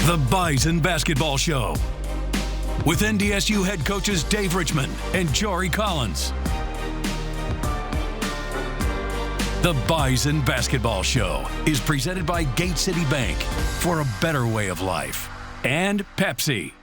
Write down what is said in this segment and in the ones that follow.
The Bison Basketball Show with NDSU head coaches Dave Richman and Jory Collins. The Bison Basketball Show is presented by Gate City Bank for a better way of life and Pepsi.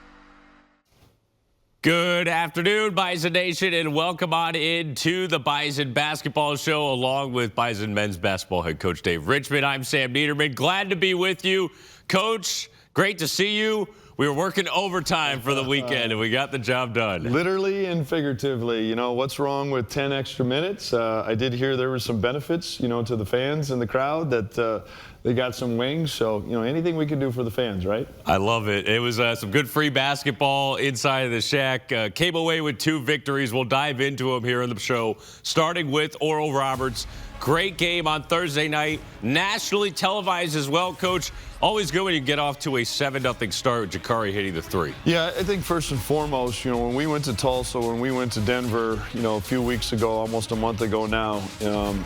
Good afternoon, Bison Nation, and welcome on into the Bison Basketball Show along with Bison men's basketball head coach Dave Richman. I'm Sam Neidermann. Glad to be with you. Coach, great to see you. We were working overtime for the weekend, and we got the job done. Literally and figuratively. You know, what's wrong with 10 extra minutes? I did hear there were some benefits, you know, to the fans and the crowd that they got some wings. So, you know, anything we can do for the fans, right? I love it. It was some good free basketball inside of the Shack. Came away with 2 victories. We'll dive into them here in the show, starting with Oral Roberts. Great game on Thursday night, nationally televised as well, Coach. Always good when you get off to a 7-0 start with Jakari hitting the 3. Yeah, I think first and foremost, you know, when we went to Tulsa, when we went to Denver, you know, a few weeks ago, almost a month ago now,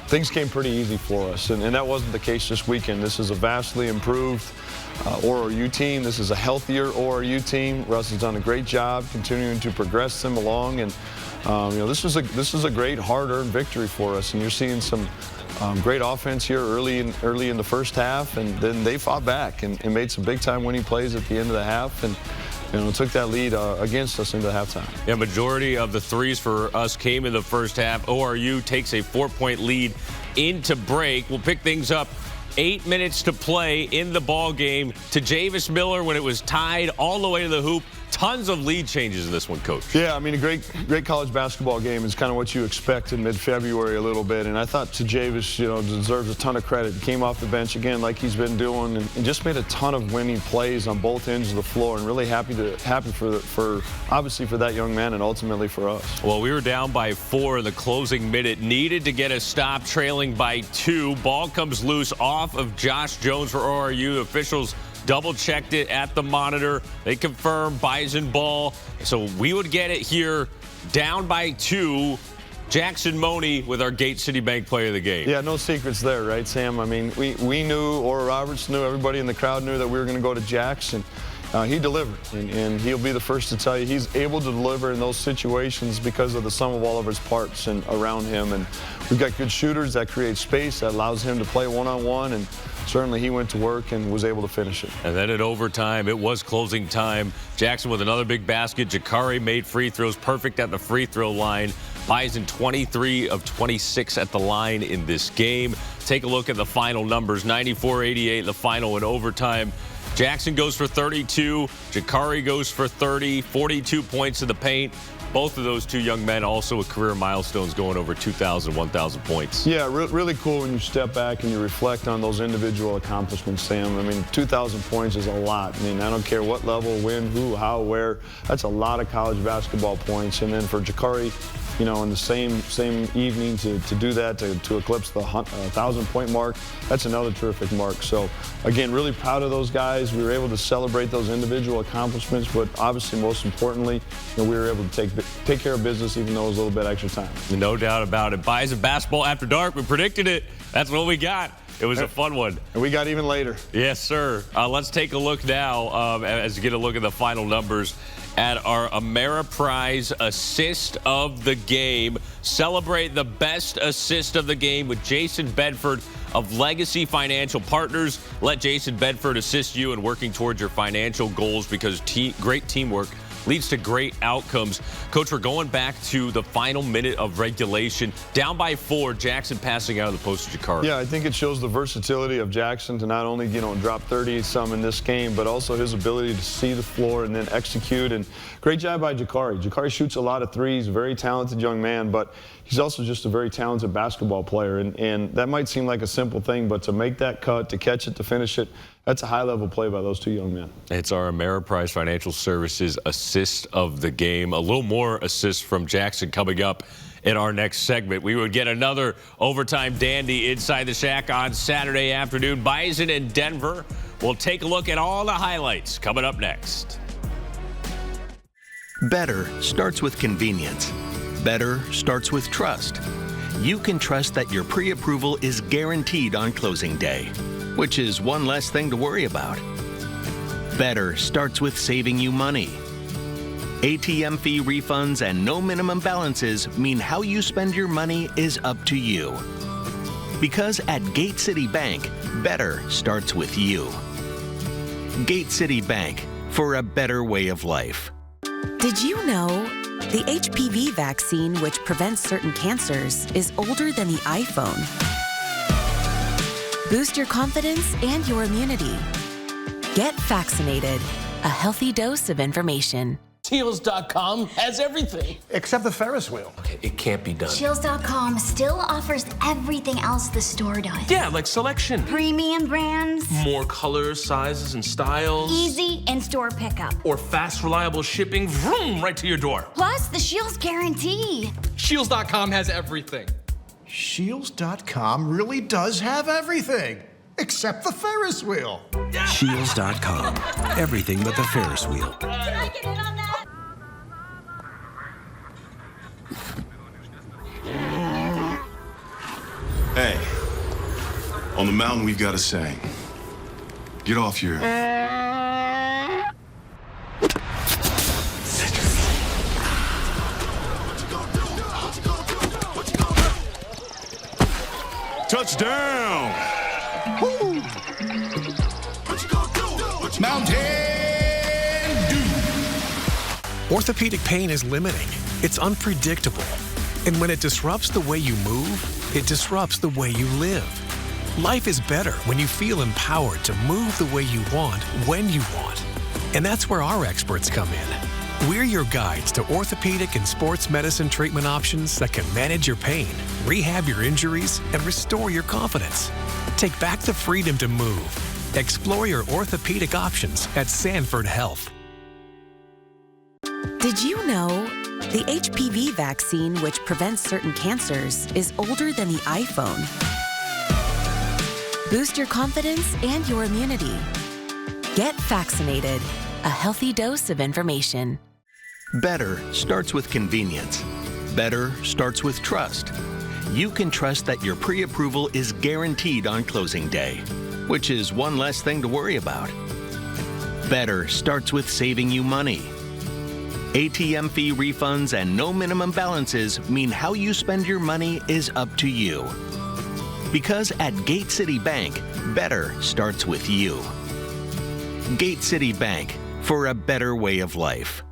things came pretty easy for us. And that wasn't the case this weekend. This is a vastly improved ORU team. This is a healthier ORU team. Russ has done a great job continuing to progress them along. And, you know, this is a great hard-earned victory for us. And you're seeing some great offense here early in the first half, and then they fought back and made some big-time winning plays at the end of the half, and you know, took that lead against us into halftime. Yeah, majority of the threes for us came in the first half. ORU takes a 4-point lead into break. We'll pick things up. 8 minutes to play in the ball game. Tajavis Miller, when it was tied all the way to the hoop. Tons of lead changes in this one, Coach. Yeah, I mean, a great college basketball game is kind of what you expect in mid-February a little bit. And I thought Tajavis, you know, deserves a ton of credit. He came off the bench again like he's been doing and just made a ton of winning plays on both ends of the floor. And really happy for obviously for that young man and ultimately for us. Well, we were down by 4 in the closing minute. Needed to get a stop, trailing by 2. Ball comes loose off of Josh Jones for ORU. Officials double-checked it at the monitor. They confirmed Bison ball. So we would get it here down by 2. Jackson Money with our Gate City Bank player of the game. Yeah, no secrets there, right, Sam? I mean, we knew, Oral Roberts knew, everybody in the crowd knew that we were going to go to Jackson. He delivered, and he'll be the first to tell you he's able to deliver in those situations because of the sum of all of his parts and around him. And we've got good shooters that create space that allows him to play one-on-one, and certainly he went to work and was able to finish it. And then at overtime, it was closing time. Jackson with another big basket. Jakari made free throws, perfect at the free throw line. Bison 23 of 26 at the line in this game. Take a look at the final numbers. 94-88 the final in overtime. Jackson goes for 32. Jakari goes for 30. 42 points in the paint. Both of those 2 young men also with career milestones going over 2,000, 1,000 points. Yeah, really cool when you step back and you reflect on those individual accomplishments, Sam. I mean, 2,000 points is a lot. I mean, I don't care what level, when, who, how, where. That's a lot of college basketball points. And then for Jakari, you know, in the same evening to do that, to eclipse the 1,000-point mark, that's another terrific mark. So, again, really proud of those guys. We were able to celebrate those individual accomplishments, but obviously, most importantly, you know, we were able to take care of business, even though it was a little bit extra time. No doubt about it. Bison basketball after dark. We predicted it. That's what we got. It was a fun one. And we got even later. Yes, sir. Let's take a look now as you get a look at the final numbers at our Ameriprize assist of the game. Celebrate the best assist of the game with Jason Bedford of Legacy Financial Partners. Let Jason Bedford assist you in working towards your financial goals because great teamwork leads to great outcomes. Coach, we're going back to the final minute of regulation. Down by 4, Jackson passing out of the post to Jakari. Yeah, I think it shows the versatility of Jackson to not only, you know, drop 30-some in this game, but also his ability to see the floor and then execute. And great job by Jakari. Jakari shoots a lot of threes, very talented young man, but he's also just a very talented basketball player. And that might seem like a simple thing, but to make that cut, to catch it, to finish it, that's a high-level play by those 2 young men. It's our Ameriprise Financial Services assist of the game. A little more assists from Jackson coming up in our next segment. We would get another overtime dandy inside the Shack on Saturday afternoon. Bison in Denver. We'll take a look at all the highlights coming up next. Better starts with convenience. Better starts with trust. You can trust that your pre-approval is guaranteed on closing day, which is one less thing to worry about. Better starts with saving you money. ATM fee refunds and no minimum balances mean how you spend your money is up to you. Because at Gate City Bank, better starts with you. Gate City Bank, for a better way of life. Did you know the HPV vaccine, which prevents certain cancers, is older than the iPhone? Boost your confidence and your immunity. Get vaccinated. A healthy dose of information. Chills.com has everything. Except the Ferris wheel. Okay, it can't be done. Chills.com still offers everything else the store does. Yeah, like selection. Premium brands. More colors, sizes, and styles. Easy in-store pickup. Or fast, reliable shipping, vroom, right to your door. Plus the Shields guarantee. Shields.com has everything. Shields.com really does have everything. Except the Ferris wheel. Shields.com. Everything but the Ferris wheel. Can I get in on that? Hey, on the mountain we've got a saying. Get off your... Touchdown! Woo! Mountain Dew! Orthopedic pain is limiting. It's unpredictable. And when it disrupts the way you move, it disrupts the way you live. Life is better when you feel empowered to move the way you want, when you want. And that's where our experts come in. We're your guides to orthopedic and sports medicine treatment options that can manage your pain, rehab your injuries, and restore your confidence. Take back the freedom to move. Explore your orthopedic options at Sanford Health. Did you know the HPV vaccine, which prevents certain cancers, is older than the iPhone? Boost your confidence and your immunity. Get vaccinated. A healthy dose of information. Better starts with convenience. Better starts with trust. You can trust that your pre-approval is guaranteed on closing day, which is one less thing to worry about. Better starts with saving you money. ATM fee refunds and no minimum balances mean how you spend your money is up to you. Because at Gate City Bank, better starts with you. Gate City Bank, for a better way of life.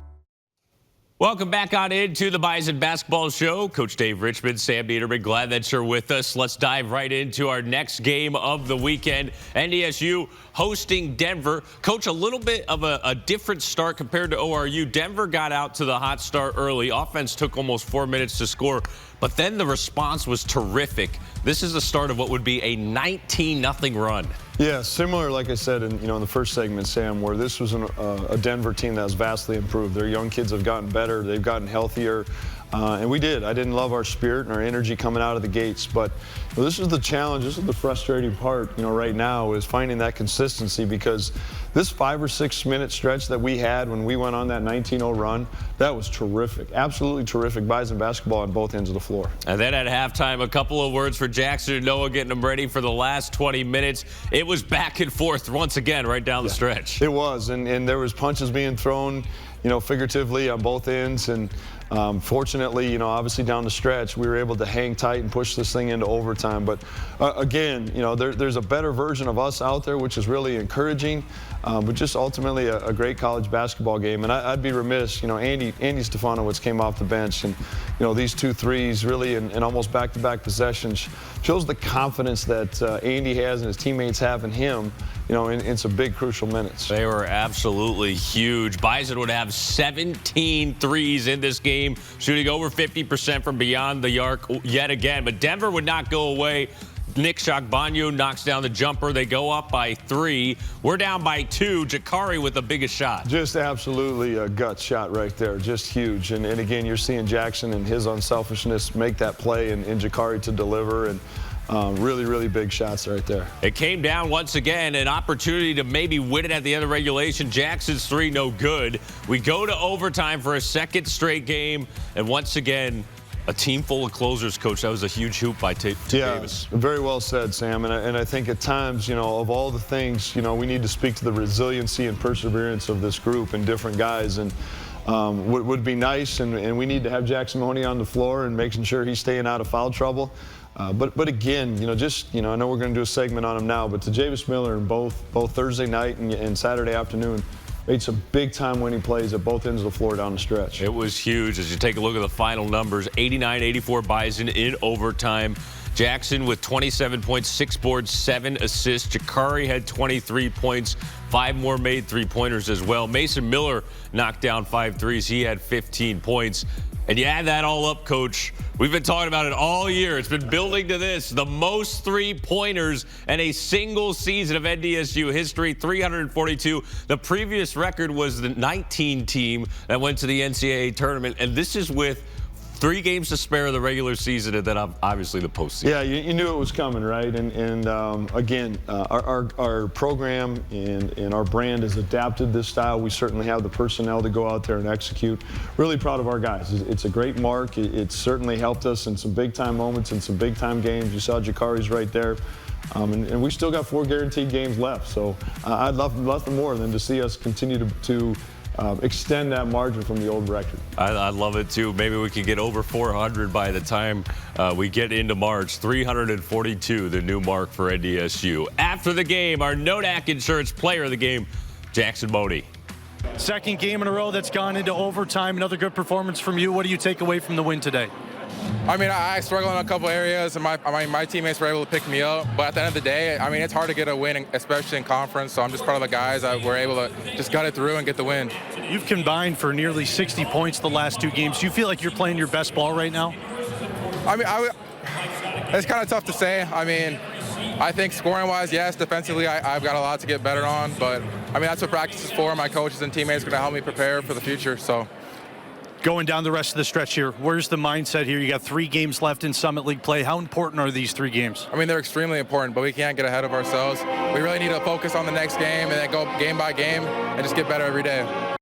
Welcome back on into the Bison Basketball Show. Coach Dave Richman, Sam Neidermann, glad that you're with us. Let's dive right into our next game of the weekend. NDSU hosting Denver. Coach, a little bit of a different start compared to ORU. Denver got out to the hot start early. Offense took almost 4 minutes to score, but then the response was terrific. This is the start of what would be a 19-0 run. Yeah, similar, like I said, in the first segment, Sam, where this was a Denver team that was vastly improved. Their young kids have gotten better. They've gotten healthier. And we did. I didn't love our spirit and our energy coming out of the gates. But this is the challenge. This is the frustrating part, right now, is finding that consistency, because this 5 or 6 minute stretch that we had when we went on that 19-0 run, that was terrific. Absolutely terrific. Bison basketball on both ends of the floor. And then at halftime, a couple of words for Jackson and Noah, getting them ready for the last 20 minutes. It was back and forth once again right down the stretch. It was. And there was punches being thrown, figuratively on both ends. And fortunately, obviously down the stretch, we were able to hang tight and push this thing into overtime. But again, there's a better version of us out there, which is really encouraging. But just ultimately a great college basketball game. And I'd be remiss, Andy Stefanowicz came off the bench, and these 2 threes really in almost back-to-back possessions shows the confidence that Andy has and his teammates have in him, in some big crucial minutes. They were absolutely huge. Bison would have 17 threes in this game, shooting over 50% from beyond the arc yet again. But Denver would not go away. Nick Shakbanyu knocks down the jumper. They go up by 3. We're down by 2. Jakari with the biggest shot. Just absolutely a gut shot right there. Just huge. And again, you're seeing Jackson and his unselfishness make that play, and Jakari to deliver. And really, really big shots right there. It came down once again, an opportunity to maybe win it at the end of regulation. Jackson's 3, no good. We go to overtime for a second straight game, and once again, a team full of closers, Coach. That was a huge hoop by Tajavis. Very well said, Sam. And I think at times, of all the things, we need to speak to the resiliency and perseverance of this group and different guys. And would be nice, and we need to have Jackson Money on the floor and making sure he's staying out of foul trouble. But again, I know we're going to do a segment on him now, but Tajavis Miller in both Thursday night and Saturday afternoon made some big-time winning plays at both ends of the floor down the stretch. It was huge. As you take a look at the final numbers, 89-84 Bison in overtime. Jackson with 27 points, 6 boards, 7 assists. Jakari had 23 points, 5 more made three-pointers as well. Mason Miller knocked down 5 threes. He had 15 points. And you add that all up, Coach, we've been talking about it all year. It's been building to this. The most three-pointers in a single season of NDSU history, 342. The previous record was the 19 team that went to the NCAA tournament. And this is with 3 games to spare of the regular season and then obviously the postseason. Yeah, you knew it was coming, right? And again, our program and our brand has adapted this style. We certainly have the personnel to go out there and execute. Really proud of our guys. It's a great mark. It's certainly helped us in some big-time moments and some big-time games. You saw Jakari's right there. And we still got 4 guaranteed games left. So I'd love nothing more than to see us continue to extend that margin from the old record. I love it too. Maybe we could get over 400 by the time we get into March. 342, the new mark for NDSU. After the game, our Nodak Insurance Player of the Game, Jackson Money. Second game in a row that's gone into overtime. Another good performance from you. What do you take away from the win today? I mean, I struggle in a couple areas, and my teammates were able to pick me up. But at the end of the day, I mean, it's hard to get a win, especially in conference. So I'm just proud of the guys that were able to just gut it through and get the win. You've combined for nearly 60 points the last 2 games. Do you feel like you're playing your best ball right now? I mean, it's kind of tough to say. I mean, I think scoring-wise, yes. Defensively, I've got a lot to get better on. But, I mean, that's what practice is for. My coaches and teammates are going to help me prepare for the future. So. Going down the rest of the stretch here, where's the mindset here? You got 3 games left in Summit League play. How important are these 3 games? I mean, they're extremely important, but we can't get ahead of ourselves. We really need to focus on the next game and then go game by game and just get better every day.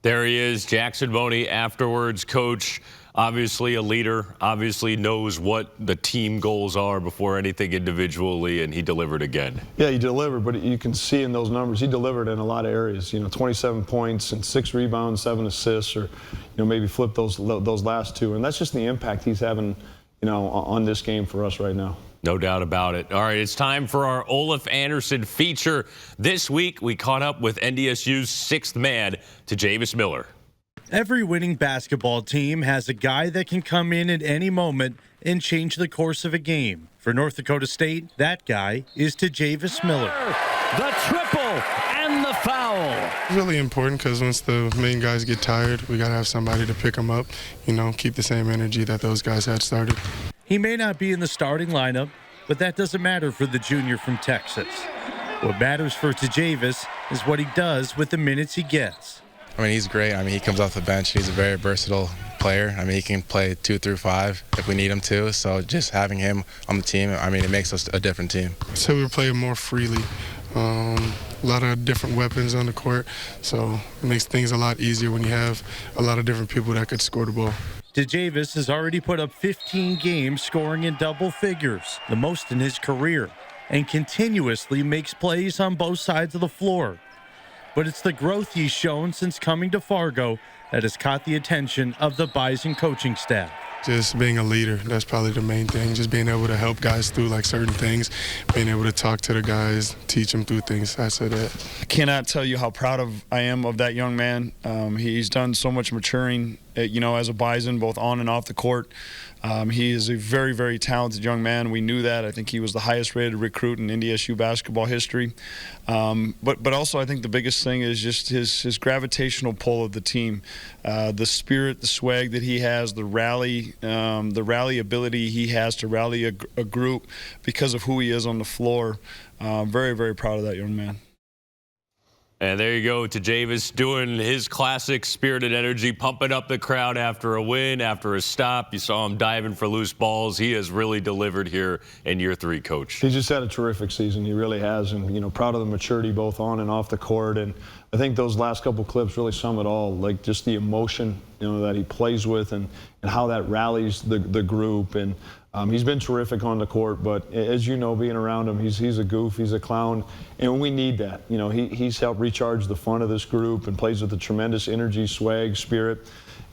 There he is, Jackson Money afterwards. Coach, obviously a leader, obviously knows what the team goals are before anything individually, and he delivered again. Yeah, he delivered, but you can see in those numbers, he delivered in a lot of areas. 27 points and 6 rebounds, 7 assists, or maybe flip those last 2, and that's just the impact he's having, on this game for us right now. No doubt about it. All right, it's time for our Olaf Anderson feature. This week, we caught up with NDSU's 6th man, Tajavis Miller. Every winning basketball team has a guy that can come in at any moment and change the course of a game. For North Dakota State, that guy is Tajavis Miller. The triple and the foul. It's really important because once the main guys get tired, we got to have somebody to pick them up, keep the same energy that those guys had started. He may not be in the starting lineup, but that doesn't matter for the junior from Texas. What matters for Tajavis is what he does with the minutes he gets. I mean, he's great. I mean, he comes off the bench. He's a very versatile player. I mean, he can play 2 through 5 if we need him to. So just having him on the team, I mean, it makes us a different team. So we're playing more freely. A lot of different weapons on the court. So it makes things a lot easier when you have a lot of different people that could score the ball. Tajavis has already put up 15 games scoring in double figures, the most in his career, and continuously makes plays on both sides of the floor. But it's the growth he's shown since coming to Fargo that has caught the attention of the Bison coaching staff. Just being a leader, that's probably the main thing. Just being able to help guys through certain things, being able to talk to the guys, teach them through things. I said that. I cannot tell you how proud I am of that young man. He's done so much maturing, as a Bison, both on and off the court. He is a very, very talented young man. We knew that. I think he was the highest rated recruit in NDSU basketball history. But also I think the biggest thing is just his gravitational pull of the team. The spirit, the swag that he has, the rally ability he has to rally a group because of who he is on the floor. Very, very proud of that young man. And there you go, Tajavis doing his classic spirited energy, pumping up the crowd after a win, after a stop. You saw him diving for loose balls. He has really delivered here in year 3, Coach. He's just had a terrific season. He really has. And, you know, proud of the maturity both on and off the court. And I think those last couple clips really sum it all, like just the emotion, you know, that he plays with and how that rallies the group. And he's been terrific on the court, but as you know, being around him, he's a goof, he's a clown, and we need that. You know, he's helped recharge the fun of this group and plays with a tremendous energy, swag, spirit,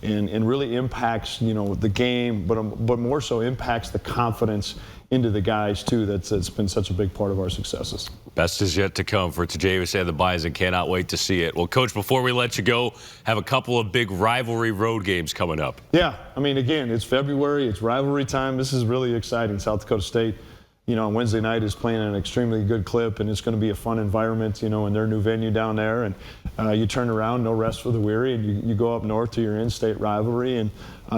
and really impacts, you know, the game, but more so impacts the confidence into the guys too. That's been such a big part of our successes. Best is yet to come for Tajavis and the Bison. Cannot wait to see it. Well, Coach, before we let you go, have a couple of big rivalry road games coming up. Yeah, I mean, again, it's February, it's rivalry time. This is really exciting. South Dakota State, you know, on Wednesday night is playing an extremely good clip, and it's going to be a fun environment, you know, in their new venue down there. And you turn around, no rest for the weary, and you go up north to your in-state rivalry, and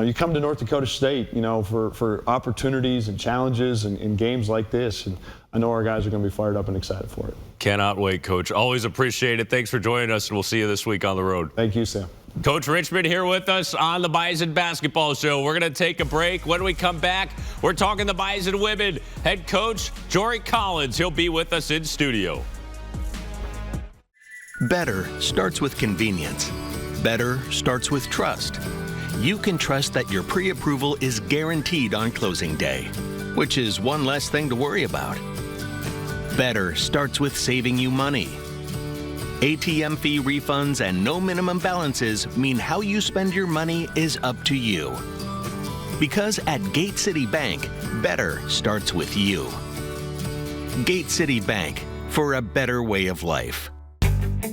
you come to North Dakota State, you know, for opportunities and challenges and games like this. And I know our guys are going to be fired up and excited for it. Cannot wait, Coach. Always appreciate it. Thanks for joining us, and we'll see you this week on the road. Thank you, Sam. Coach Richman here with us on the Bison Basketball Show. We're going to take a break. When we come back, we're talking the Bison women. Head coach Jory Collins, he'll be with us in studio. Better starts with convenience. Better starts with trust. You can trust that your pre-approval is guaranteed on closing day, which is one less thing to worry about. Better starts with saving you money. ATM fee refunds and no minimum balances mean how you spend your money is up to you. Because at Gate City Bank, better starts with you. Gate City Bank, for a better way of life.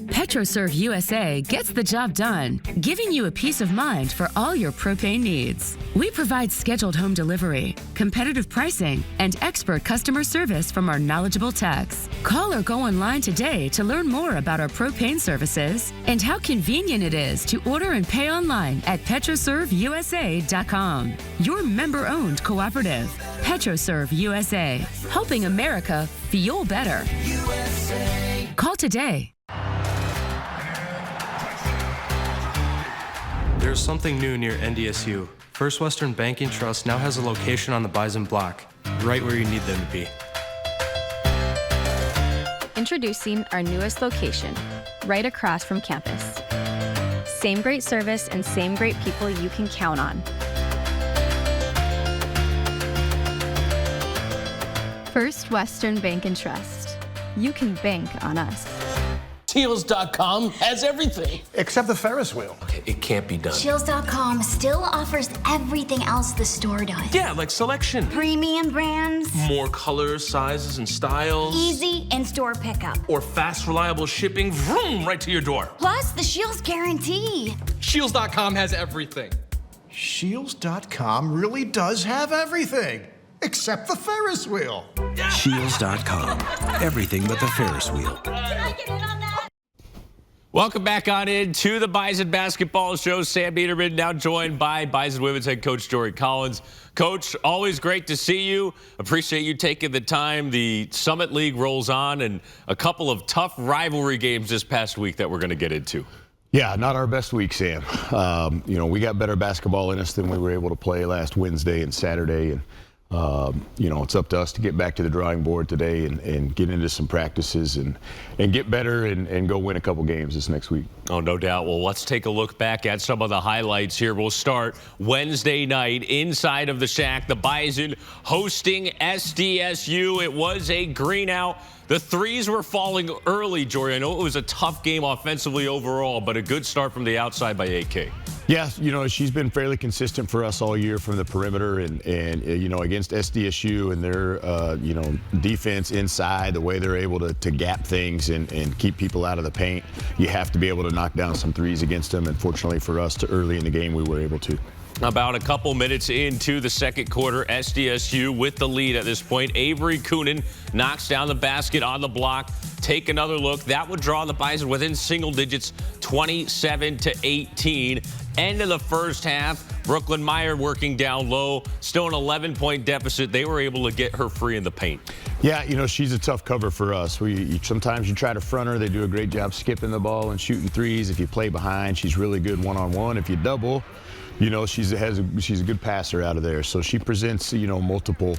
PetroServe USA gets the job done, giving you a peace of mind for all your propane needs. We provide scheduled home delivery, competitive pricing, and expert customer service from our knowledgeable techs. Call or go online today to learn more about our propane services and how convenient it is to order and pay online at PetroServeUSA.com. Your member-owned cooperative, PetroServe USA, helping America fuel better. USA. Call today. There's something new near NDSU. First Western Bank and Trust now has a location on the Bison block, right where you need them to be. Introducing our newest location, right across from campus. Same great service and same great people you can count on. First Western Bank and Trust. You can bank on us. Shields.com has everything. Except the Ferris wheel. Okay, it can't be done. Shields.com still offers everything else the store does. Yeah, like selection. Premium brands. More colors, sizes, and styles. Easy in-store pickup. Or fast, reliable shipping, vroom, right to your door. Plus the Shields guarantee. Shields.com has everything. Shields.com really does have everything. Except the Ferris wheel. Shields.com. Everything but the Ferris wheel. Can I get in on that? Welcome back on into the Bison Basketball Show. Sam Neidermann now joined by Bison Women's head coach Jory Collins. Coach, always great to see you. Appreciate you taking the time. The Summit League rolls on, and a couple of tough rivalry games this past week that we're going to get into. Yeah, not our best week, Sam. You know, we got better basketball in us than we were able to play last Wednesday and Saturday, and you know, it's up to us to get back to the drawing board today and get into some practices and get better and go win a couple games this next week. Oh, no doubt. Well, let's take a look back at some of the highlights here. We'll start Wednesday night inside of the Shack. The Bison hosting SDSU. It was a green out. The threes were falling early, Jory. I know it was a tough game offensively overall, but a good start from the outside by AK. Yeah, you know, she's been fairly consistent for us all year from the perimeter and you know, against SDSU and their, you know, defense inside, the way they're able to gap things and keep people out of the paint, you have to be able to knock down some threes against them. And fortunately for us, early in the game, we were able to. About a couple minutes into the second quarter, SDSU with the lead at this point. Avery Coonan knocks down the basket on the block. Take another look. That would draw the Bison within single digits, 27-18. End of the first half. Brooklyn Meyer working down low. Still an 11-point deficit. They were able to get her free in the paint. Yeah, you know, she's a tough cover for us. Sometimes you try to front her. They do a great job skipping the ball and shooting threes. If you play behind, she's really good one-on-one. If you double, you know, she's a good passer out of there. So she presents, you know, multiple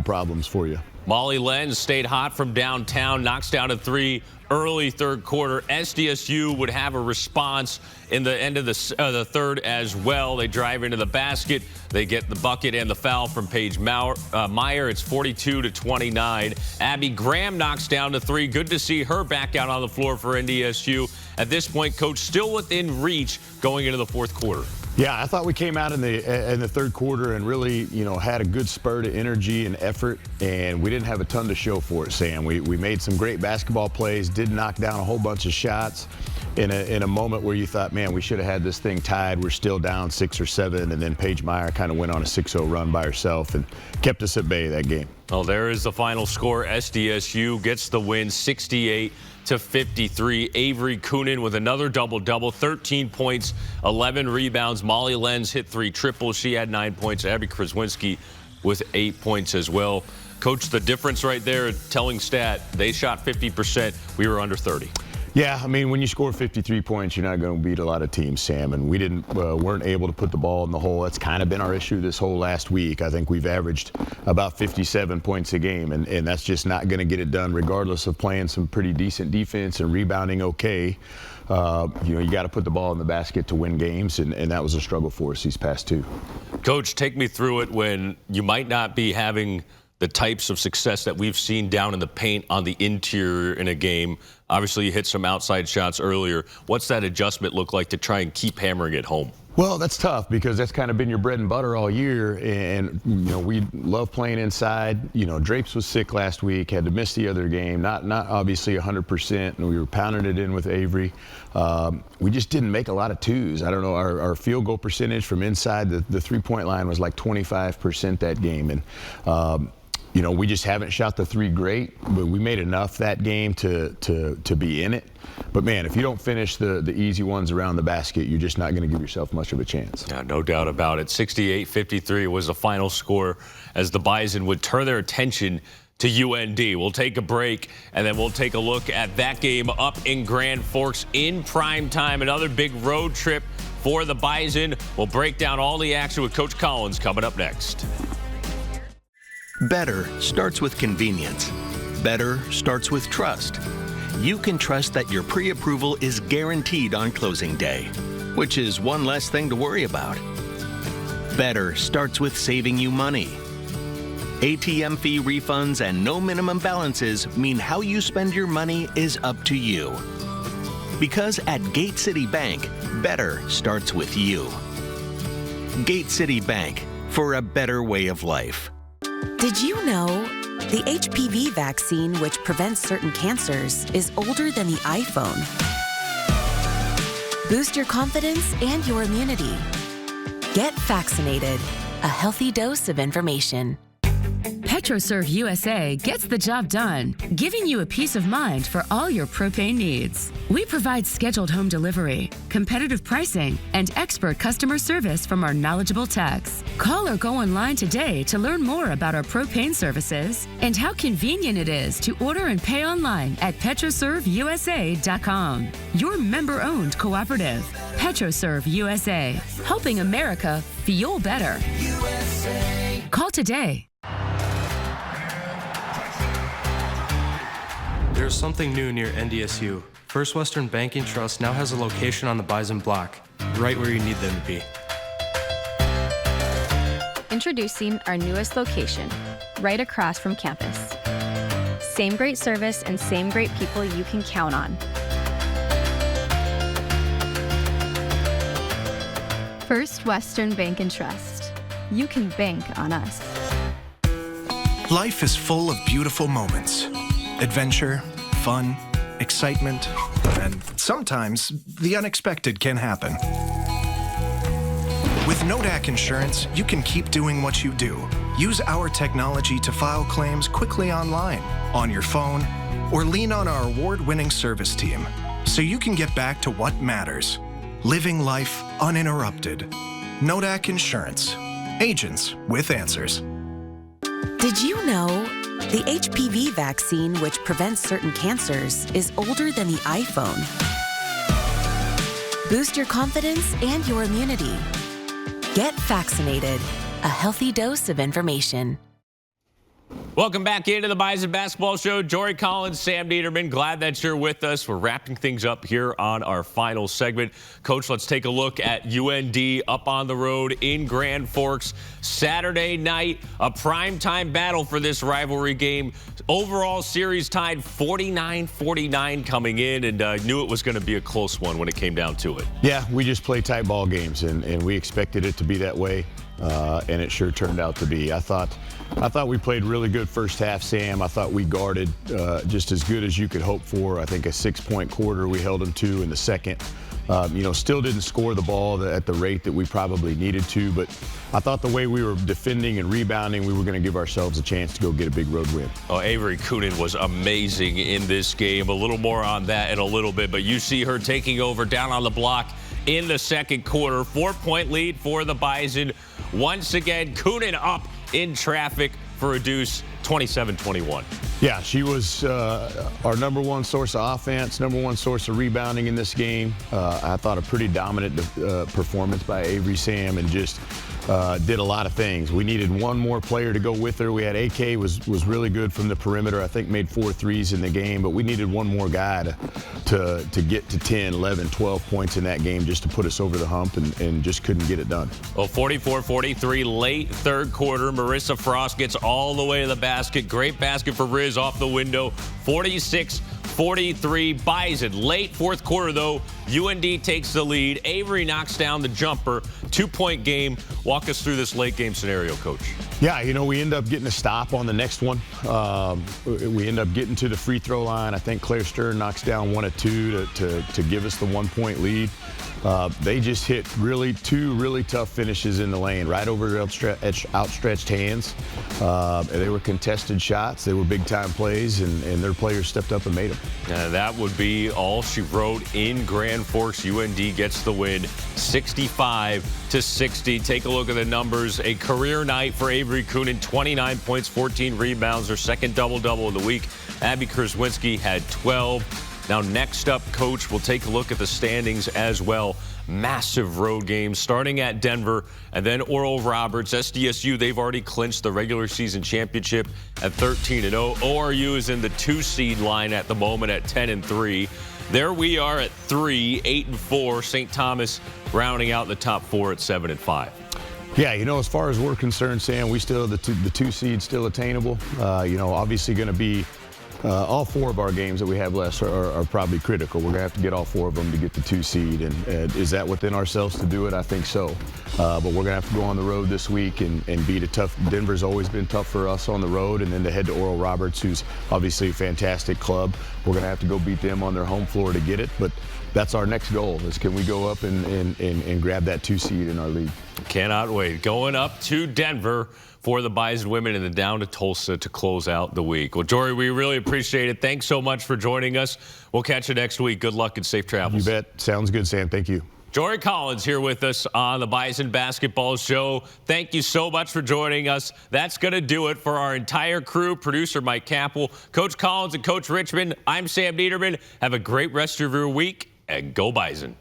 problems for you. Molly Lenz stayed hot from downtown, knocks down a three early third quarter. SDSU would have a response in the end of the third as well. They drive into the basket. They get the bucket and the foul from Paige Meyer. It's 42-29. Abby Graham knocks down the three. Good to see her back out on the floor for NDSU. At this point, Coach still within reach going into the fourth quarter. Yeah, I thought we came out in the third quarter and really, you know, had a good spurt of energy and effort, and we didn't have a ton to show for it, Sam. We made some great basketball plays, did knock down a whole bunch of shots in a moment where you thought, man, we should have had this thing tied. We're still down 6 or 7, and then Paige Meyer kind of went on a 6-0 run by herself and kept us at bay that game. Well, there is the final score. SDSU gets the win, 68-53. Avery Coonan with another double-double, 13 points, 11 rebounds. Molly Lenz hit 3 triples. She had 9 points. Abby Kraswinski with 8 points as well. Coach, the difference right there, telling stat, they shot 50%. We were under 30. Yeah, I mean, when you score 53 points, you're not going to beat a lot of teams, Sam. And we weren't able to put the ball in the hole. That's kind of been our issue this whole last week. I think we've averaged about 57 points a game, and that's just not going to get it done regardless of playing some pretty decent defense and rebounding okay. You know, you got to put the ball in the basket to win games, and that was a struggle for us these past 2. Coach, take me through it when you might not be having the types of success that we've seen down in the paint on the interior in a game. Obviously, you hit some outside shots earlier. What's that adjustment look like to try and keep hammering it home? Well, that's tough because that's kind of been your bread and butter all year, and you know, we love playing inside. You know, Drapes was sick last week, had to miss the other game, not obviously 100%, and we were pounding it in with Avery. We just didn't make a lot of twos. I don't know, our field goal percentage from inside the 3-point line was like 25% that game, and you know, we just haven't shot the 3 great, but we made enough that game to be in it. But, man, if you don't finish the easy ones around the basket, you're just not going to give yourself much of a chance. Yeah, no doubt about it. 68-53 was the final score as the Bison would turn their attention to UND. We'll take a break, and then we'll take a look at that game up in Grand Forks in prime time. Another big road trip for the Bison. We'll break down all the action with Coach Collins coming up next. Better starts with convenience. Better starts with trust. You can trust that your pre-approval is guaranteed on closing day, which is one less thing to worry about. Better starts with saving you money. ATM fee refunds and no minimum balances mean how you spend your money is up to you. Because at Gate City Bank, better starts with you. Gate City Bank, for a better way of life. Did you know the HPV vaccine, which prevents certain cancers, is older than the iPhone? Boost your confidence and your immunity. Get vaccinated. A healthy dose of information. PetroServe USA gets the job done, giving you a peace of mind for all your propane needs. We provide scheduled home delivery, competitive pricing, and expert customer service from our knowledgeable techs. Call or go online today to learn more about our propane services and how convenient it is to order and pay online at PetroServeUSA.com. Your member-owned cooperative. PetroServe USA, helping America feel better. USA. Call today. There's something new near NDSU. First Western Banking Trust now has a location on the Bison block, right where you need them to be. Introducing our newest location, right across from campus. Same great service and same great people you can count on. First Western Bank and Trust. You can bank on us. Life is full of beautiful moments. Adventure, fun, excitement, and sometimes the unexpected can happen. With Nodak Insurance, you can keep doing what you do. Use our technology to file claims quickly online, on your phone, or lean on our award-winning service team so you can get back to what matters. Living life uninterrupted. Nodak Insurance. Agents with answers. Did you know the HPV vaccine, which prevents certain cancers, is older than the iPhone? Boost your confidence and your immunity. Get vaccinated. A healthy dose of information. Welcome back into the Bison Basketball Show. Jory Collins, Sam Neidermann, glad that you're with us. We're wrapping things up here on our final segment. Coach, let's take a look at UND up on the road in Grand Forks. Saturday night, a primetime battle for this rivalry game. Overall series tied 49-49 coming in, and knew it was going to be a close one when it came down to it. Yeah, we just play tight ball games, and we expected it to be that way, and it sure turned out to be. I thought we played really good first half, Sam. I thought we guarded just as good as you could hope for. I think a 6-point quarter we held them to in the second. Still didn't score the ball at the rate that we probably needed to, but I thought the way we were defending and rebounding, we were going to give ourselves a chance to go get a big road win. Oh, Avery Coonan was amazing in this game. A little more on that in a little bit, but you see her taking over down on the block in the second quarter. 4-point lead for the Bison. Once again, Coonan up in traffic for a deuce, 27-21. Yeah, she was our number one source of offense, number one source of rebounding in this game. I thought a pretty dominant performance by Avery, Sam, and just did a lot of things. We needed one more player to go with her. We had AK was really good from the perimeter. I think made 4 threes in the game, but we needed one more guy to get to 10, 11, 12 points in that game just to put us over the hump, and just couldn't get it done. Well, 44-43 late third quarter. Marissa Frost gets all the way to the basket. Great basket for Riz off the window. 46-43 Bison. Late fourth quarter, though, UND takes the lead. Avery knocks down the jumper. 2-point game. Walk us through this late game scenario, Coach. Yeah, we end up getting a stop on the next one. We end up getting to the free throw line. I think Claire Stern knocks down 1 of 2 to give us the 1-point lead. They just hit two really tough finishes in the lane, right over their outstretched hands. They were contested shots. They were big-time plays, and their players stepped up and made them. That would be all she wrote in Grand Forks. UND gets the win, 65-60. Take a look at the numbers. A career night for Avery Coonan, 29 points, 14 rebounds, her second double-double of the week. Abby Kurzwinski had 12. Now, next up, Coach, we'll take a look at the standings as well. Massive road games starting at Denver and then Oral Roberts. SDSU, they've already clinched the regular season championship at 13-0. ORU is in the 2-seed line at the moment at 10-3. There we are at 3, 8-4. St. Thomas rounding out the top 4 at 7-5. Yeah, as far as we're concerned, Sam, we still the 2 seed still attainable. Obviously going to be all 4 of our games that we have left are probably critical. We're going to have to get all 4 of them to get the 2 seed. And is that within ourselves to do it? I think so. But we're going to have to go on the road this week and beat a tough. Denver's always been tough for us on the road. And then to head to Oral Roberts, who's obviously a fantastic club. We're going to have to go beat them on their home floor to get it. But that's our next goal, is can we go up and grab that 2 seed in our league. Cannot wait. Going up to Denver for the Bison women and then down to Tulsa to close out the week. Well, Jory, we really appreciate it. Thanks so much for joining us. We'll catch you next week. Good luck and safe travels. You bet. Sounds good, Sam. Thank you. Jory Collins here with us on the Bison Basketball Show. Thank you so much for joining us. That's going to do it for our entire crew. Producer Mike Capel, Coach Collins, and Coach Richman. I'm Sam Neidermann. Have a great rest of your week, and go Bison.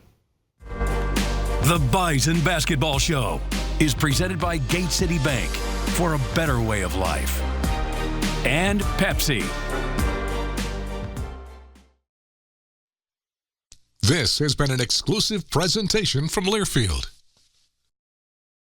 The Bison Basketball Show is presented by Gate City Bank for a better way of life. And Pepsi. This has been an exclusive presentation from Learfield.